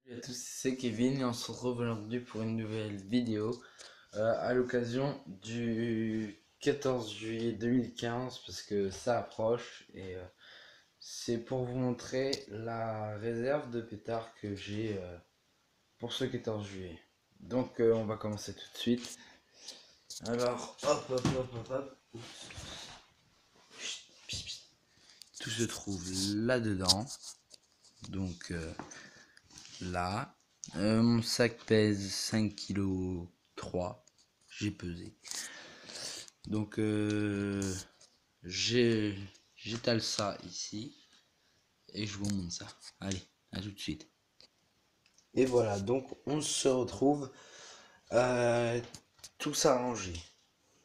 Salut à tous, c'est Kevin et on se retrouve aujourd'hui pour une nouvelle vidéo à l'occasion du 14 juillet 2015 parce que ça approche et c'est pour vous montrer la réserve de pétards que j'ai pour ce 14 juillet. Donc on va commencer tout de suite. Alors hop hop hop hop hop. Chut, psst, psst. Tout se trouve là-dedans. Donc là. Mon sac pèse 5,3 kg. J'ai pesé. Donc j'étale ça ici. Et je vous montre ça. Allez, à tout de suite. Et voilà, donc on se retrouve tout ça rangé.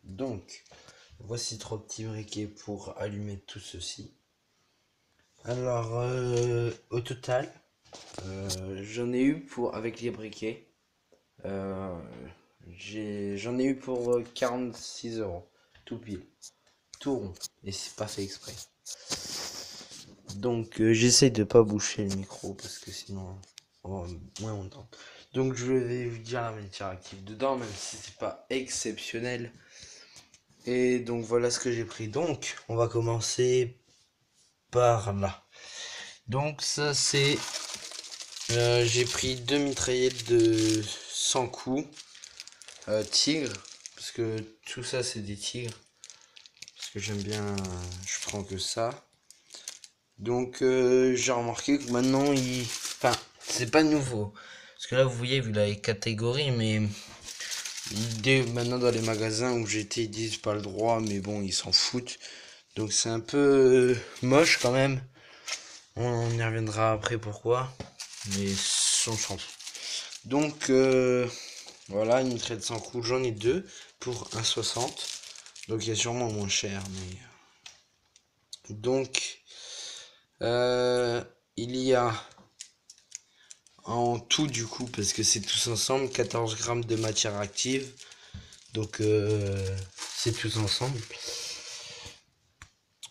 Donc, voici 3 petits briquets pour allumer tout ceci. Alors, au total, j'en ai eu pour, avec les briquets, j'en ai eu pour 46 €, tout pile, tout rond, et c'est pas fait exprès. Donc j'essaye de pas boucher le micro parce que sinon on va moins entendre. Donc je vais vous dire la matière active dedans, même si c'est pas exceptionnel. Et donc voilà ce que j'ai pris. Donc on va commencer par là. Donc ça c'est j'ai pris 2 mitraillettes de 100 coups tigre, parce que tout ça c'est des tigres, parce que j'aime bien, je prends que ça. Donc j'ai remarqué que maintenant enfin c'est pas nouveau, parce que là vous voyez vu la catégorie, mais maintenant dans les magasins où j'étais ils disent pas le droit, mais bon ils s'en foutent, donc c'est un peu moche quand même. On y reviendra après pourquoi, mais on s'en fout. Donc voilà, une mitraillette sans coup, j'en ai 2 pour 1,60 €. Donc il y a sûrement moins cher, mais donc il y a en tout du coup, parce que c'est tous ensemble, 14 grammes de matière active. Donc c'est tous ensemble.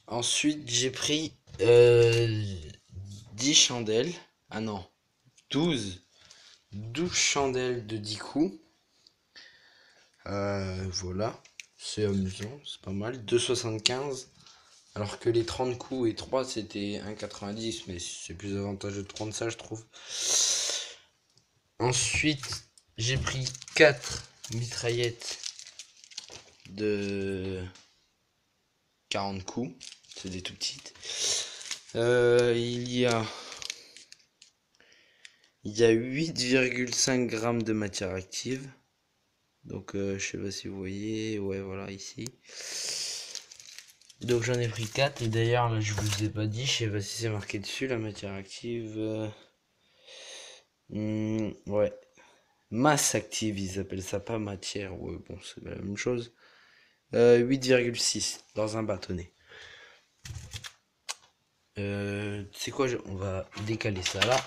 Ensuite j'ai pris 10 chandelles. Ah non, 12 chandelles de 10 coups. Voilà, c'est amusant, c'est pas mal. 2,75 €. Alors que les 30 coups et 3 c'était 1,90 €, mais c'est plus avantageux de prendre ça je trouve. Ensuite j'ai pris 4 mitraillettes de 40 coups, c'est des tout petites. Il y a 8,5 grammes de matière active. Donc je sais pas si vous voyez, ouais voilà ici. Donc j'en ai pris 4 et d'ailleurs là je vous ai pas dit, je sais pas si c'est marqué dessus la matière active. Ouais, masse active ils appellent ça, pas matière, ouais bon c'est la même chose. 8,6 dans un bâtonnet. C'est quoi, on va décaler ça là.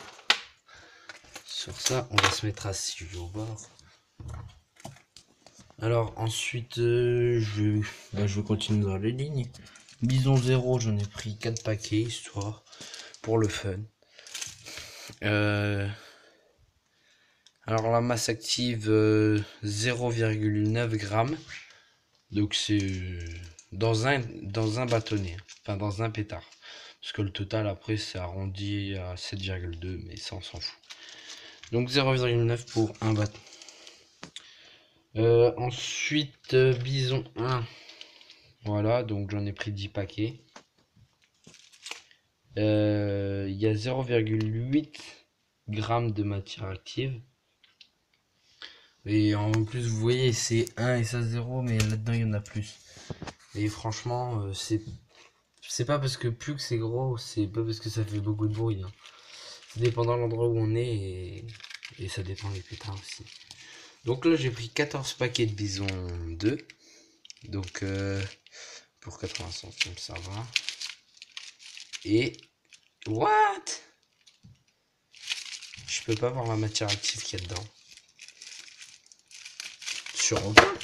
Sur ça, on va se mettre assis au bord. Alors ensuite, je vais continuer dans les lignes. Bison 0, j'en ai pris 4 paquets, histoire, pour le fun. Alors la masse active, 0,9 grammes. Donc c'est dans un bâtonnet, enfin dans un pétard. Parce que le total après c'est arrondi à 7,2, mais ça on s'en fout. Donc 0,9 pour un bâton. Ensuite, bison 1. Voilà, donc j'en ai pris 10 paquets. Il y a 0,8 grammes de matière active. Et en plus, vous voyez, c'est 1 et ça 0, mais là-dedans, il y en a plus. Et franchement, c'est pas parce que plus que c'est gros, c'est pas parce que ça fait beaucoup de bruit. Hein. C'est dépendant de l'endroit où on est et ça dépend des pétards aussi. Donc là, j'ai pris 14 paquets de bison 2. Donc pour 80 centimes, ça va. Et what? Je peux pas voir la matière active qu'il y a dedans. Sur aucun.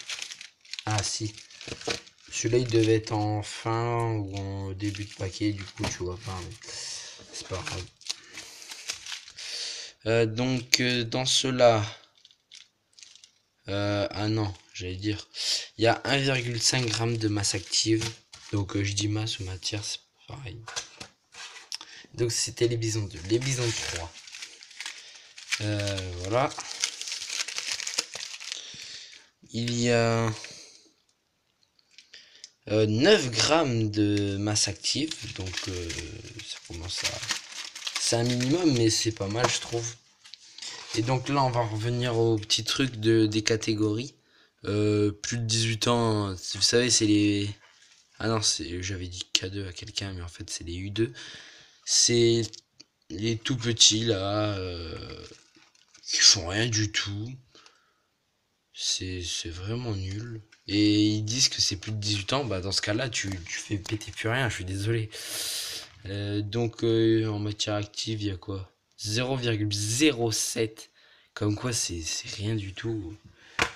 Ah si. Celui-là il devait être en fin ou en début de paquet, du coup tu vois pas. C'est pas grave. Dans cela, ah non, j'allais dire, il y a 1,5 g de masse active. Donc je dis masse ou matière, c'est pareil. Donc c'était les bisons 2. Les bisons 3. Voilà. Il y a 9 grammes de masse active. Donc ça commence à... C'est un minimum, mais c'est pas mal, je trouve. Et donc là, on va revenir au petit truc des catégories. Plus de 18 ans, vous savez, c'est les... Ah non, j'avais dit K2 à quelqu'un, mais en fait, c'est les U2. C'est les tout petits, là, qui font rien du tout. C'est vraiment nul. Et ils disent que c'est plus de 18 ans. Bah, dans ce cas-là, tu fais péter plus rien, je suis désolé. En matière active, il y a quoi? 0,07. Comme quoi, c'est rien du tout.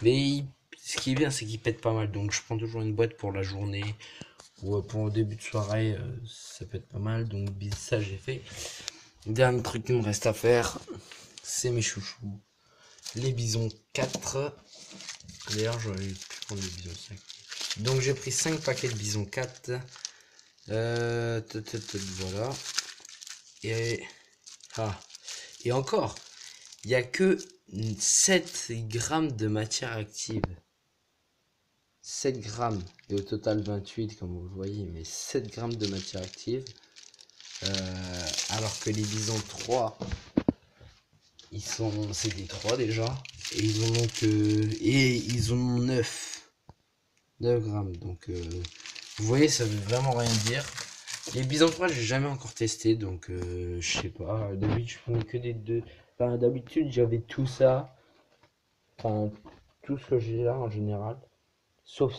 Mais ce qui est bien, c'est qu'il pète pas mal. Donc, je prends toujours une boîte pour la journée. Ou pour le début de soirée, ça peut être pas mal. Donc, ça, j'ai fait. Dernier truc qu'il me reste à faire, c'est mes chouchous. Les bisons 4. D'ailleurs, j'aurais pu prendre les bisons 5. Donc, j'ai pris 5 paquets de bisons 4. Voilà. Et encore, il n'y a que 7 grammes de matière active. 7 grammes. Et au total 28, comme vous le voyez, mais 7 grammes de matière active. Alors que les bisons 3, c'est des 3 déjà. Et ils ont donc, ils ont 9 grammes. Donc, vous voyez, ça veut vraiment rien dire. Les bisons 3, j'ai jamais encore testé, donc je sais pas. D'habitude, je prenais que des 2. Enfin, d'habitude, j'avais tout ça. Enfin, tout ce que j'ai là en général. Sauf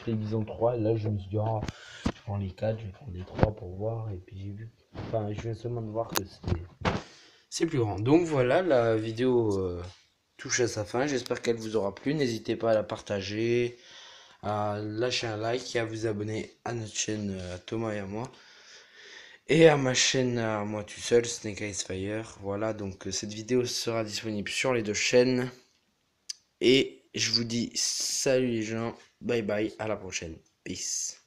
les bisons 3. Là, je me suis dit, oh, je prends les 4, je vais prendre les 3 pour voir. Et puis j'ai vu. Enfin, je viens seulement de voir que c'est plus grand. Donc voilà, la vidéo touche à sa fin. J'espère qu'elle vous aura plu. N'hésitez pas à la partager, à lâcher un like et à vous abonner à notre chaîne, à Thomas et à moi. Et à ma chaîne à moi tout seul, Snake Eyes Fire. Voilà, donc cette vidéo sera disponible sur les deux chaînes. Et je vous dis salut les gens, bye bye, à la prochaine. Peace.